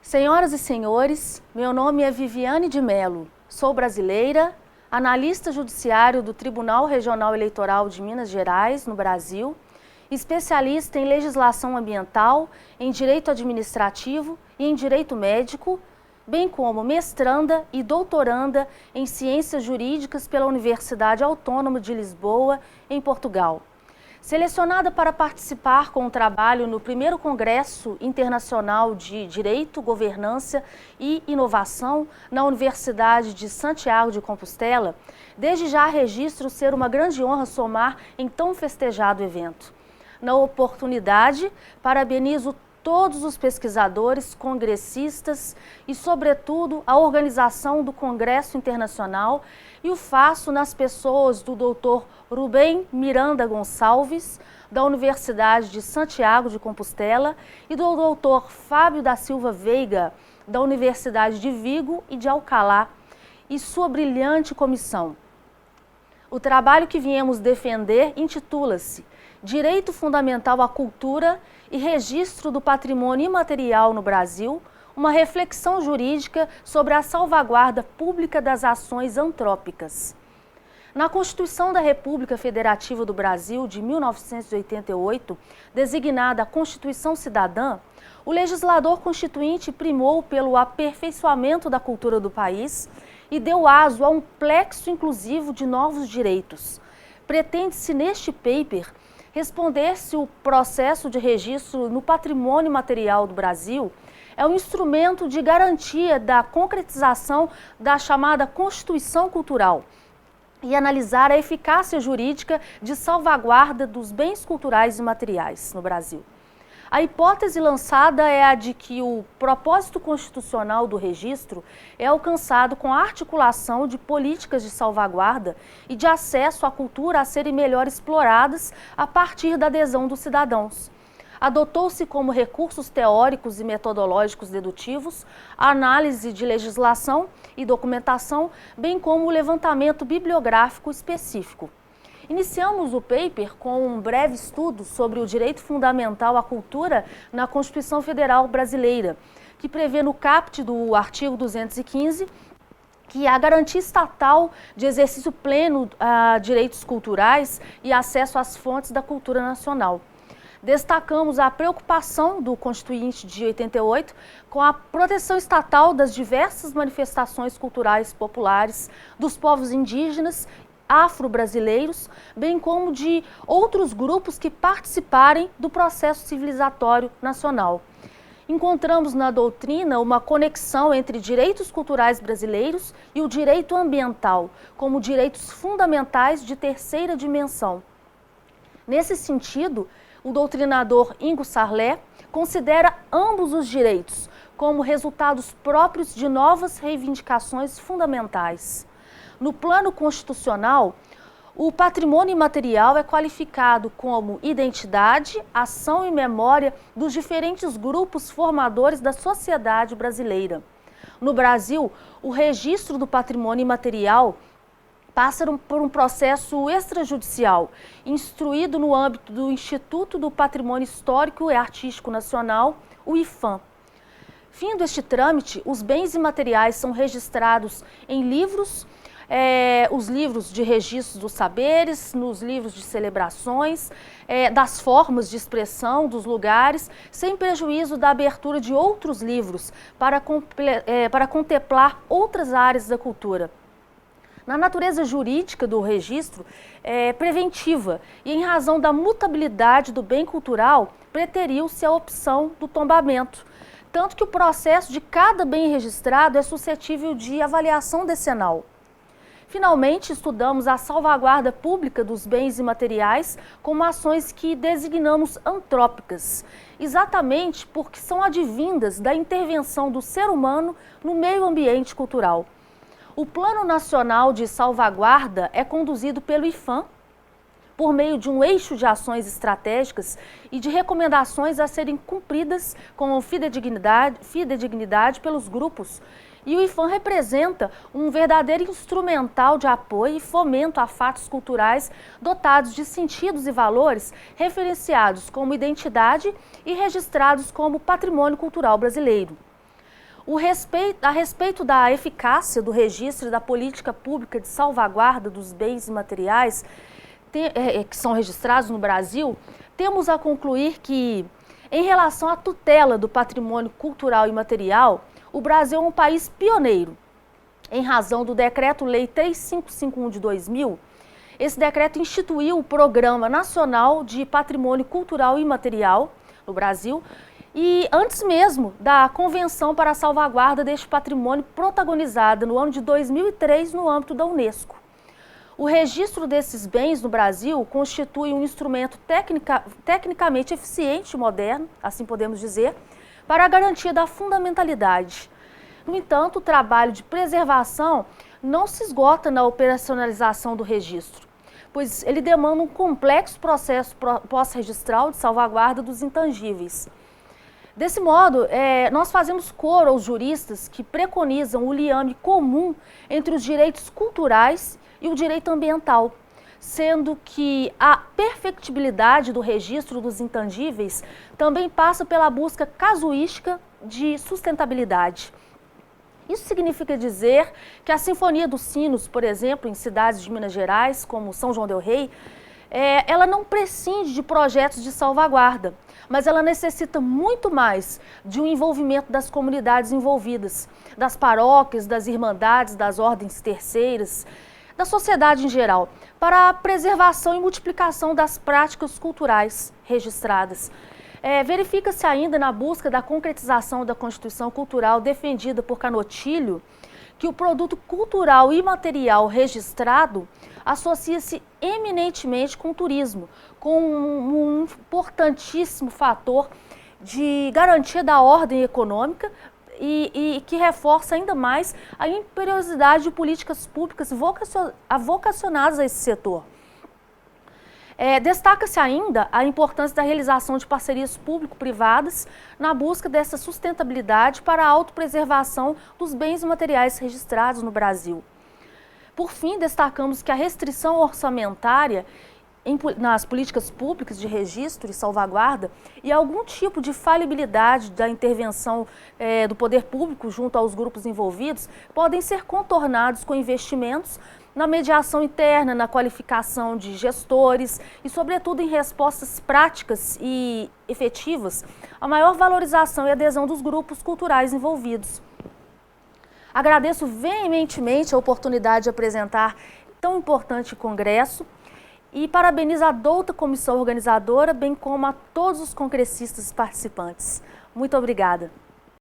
Senhoras e senhores, meu nome é Viviane de Mello, sou brasileira, analista judiciário do Tribunal Regional Eleitoral de Minas Gerais, no Brasil, especialista em legislação ambiental, em direito administrativo e em direito médico, bem como mestranda e doutoranda em ciências jurídicas pela Universidade Autônoma de Lisboa, em Portugal. Selecionada para participar com o trabalho no primeiro Congresso Internacional de Direito, Governança e Inovação na Universidade de Santiago de Compostela, desde já registro ser uma grande honra somar em tão festejado evento. Na oportunidade, parabenizo todos os pesquisadores, congressistas e, sobretudo, a organização do Congresso Internacional e o faço nas pessoas do Dr. Rubem Miranda Gonçalves, da Universidade de Santiago de Compostela, e do Dr. Fábio da Silva Veiga, da Universidade de Vigo e de Alcalá, e sua brilhante comissão. O trabalho que viemos defender intitula-se Direito Fundamental à Cultura e Registro do Patrimônio Imaterial no Brasil, uma reflexão jurídica sobre a salvaguarda pública das ações antrópicas. Na Constituição da República Federativa do Brasil de 1988, designada Constituição Cidadã, o legislador constituinte primou pelo aperfeiçoamento da cultura do país e deu aso a um plexo inclusivo de novos direitos. Pretende-se neste paper responder se o processo de registro no patrimônio material do Brasil é um instrumento de garantia da concretização da chamada Constituição Cultural e analisar a eficácia jurídica de salvaguarda dos bens culturais e materiais no Brasil. A hipótese lançada é a de que o propósito constitucional do registro é alcançado com a articulação de políticas de salvaguarda e de acesso à cultura a serem melhor exploradas a partir da adesão dos cidadãos. Adotou-se como recursos teóricos e metodológicos dedutivos a análise de legislação e documentação, bem como o levantamento bibliográfico específico. Iniciamos o paper com um breve estudo sobre o direito fundamental à cultura na Constituição Federal Brasileira, que prevê no caput do artigo 215 que a garantia estatal de exercício pleno a direitos culturais e acesso às fontes da cultura nacional. Destacamos a preocupação do Constituinte de 88 com a proteção estatal das diversas manifestações culturais populares dos povos indígenas afro-brasileiros, bem como de outros grupos que participarem do processo civilizatório nacional. Encontramos na doutrina uma conexão entre direitos culturais brasileiros e o direito ambiental, como direitos fundamentais de terceira dimensão. Nesse sentido, o doutrinador Ingo Sarlé considera ambos os direitos como resultados próprios de novas reivindicações fundamentais. No plano constitucional, o patrimônio imaterial é qualificado como identidade, ação e memória dos diferentes grupos formadores da sociedade brasileira. No Brasil, o registro do patrimônio imaterial passa por um processo extrajudicial, instruído no âmbito do Instituto do Patrimônio Histórico e Artístico Nacional, o IPHAN. Findo este trâmite, os bens imateriais são registrados em livros, os livros de registros dos saberes, nos livros de celebrações, das formas de expressão, dos lugares, sem prejuízo da abertura de outros livros para contemplar outras áreas da cultura. Na natureza jurídica do registro, é preventiva e, em razão da mutabilidade do bem cultural, preteriu-se a opção do tombamento, tanto que o processo de cada bem registrado é suscetível de avaliação decenal. Finalmente, estudamos a salvaguarda pública dos bens imateriais como ações que designamos antrópicas, exatamente porque são advindas da intervenção do ser humano no meio ambiente cultural. O Plano Nacional de Salvaguarda é conduzido pelo IPHAN, por meio de um eixo de ações estratégicas e de recomendações a serem cumpridas com fidedignidade pelos grupos. E o IPHAN representa um verdadeiro instrumental de apoio e fomento a fatos culturais dotados de sentidos e valores referenciados como identidade e registrados como patrimônio cultural brasileiro. A respeito da eficácia do registro e da política pública de salvaguarda dos bens imateriais que são registrados no Brasil, temos a concluir que, em relação à tutela do patrimônio cultural e imaterial, o Brasil é um país pioneiro. Em razão do Decreto-Lei 3551 de 2000, esse decreto instituiu o Programa Nacional de Patrimônio Cultural e Imaterial no Brasil, e antes mesmo da Convenção para a Salvaguarda deste Patrimônio, protagonizada no ano de 2003 no âmbito da Unesco. O registro desses bens no Brasil constitui um instrumento tecnicamente eficiente e moderno, assim podemos dizer, para a garantia da fundamentalidade. No entanto, o trabalho de preservação não se esgota na operacionalização do registro, pois ele demanda um complexo processo pós-registral de salvaguarda dos intangíveis. Desse modo, nós fazemos coro aos juristas que preconizam o liame comum entre os direitos culturais e o direito ambiental, sendo que a perfectibilidade do registro dos intangíveis também passa pela busca casuística de sustentabilidade. Isso significa dizer que a Sinfonia dos Sinos, por exemplo, em cidades de Minas Gerais, como São João del Rei, ela não prescinde de projetos de salvaguarda, mas ela necessita muito mais de um envolvimento das comunidades envolvidas, das paróquias, das irmandades, das ordens terceiras, da sociedade em geral, para a preservação e multiplicação das práticas culturais registradas. Verifica-se ainda na busca da concretização da Constituição Cultural defendida por Canotilho que o produto cultural imaterial registrado associa-se eminentemente com o turismo, com um importantíssimo fator de garantia da ordem econômica e que reforça ainda mais a imperiosidade de políticas públicas vocacionadas a esse setor. Destaca-se ainda a importância da realização de parcerias público-privadas na busca dessa sustentabilidade para a autopreservação dos bens materiais registrados no Brasil. Por fim, destacamos que a restrição orçamentária nas políticas públicas de registro e salvaguarda e algum tipo de falibilidade da intervenção do poder público junto aos grupos envolvidos podem ser contornados com investimentos na mediação interna, na qualificação de gestores e, sobretudo, em respostas práticas e efetivas à maior valorização e adesão dos grupos culturais envolvidos. Agradeço veementemente a oportunidade de apresentar tão importante congresso e parabenizo a douta comissão organizadora, bem como a todos os congressistas participantes. Muito obrigada.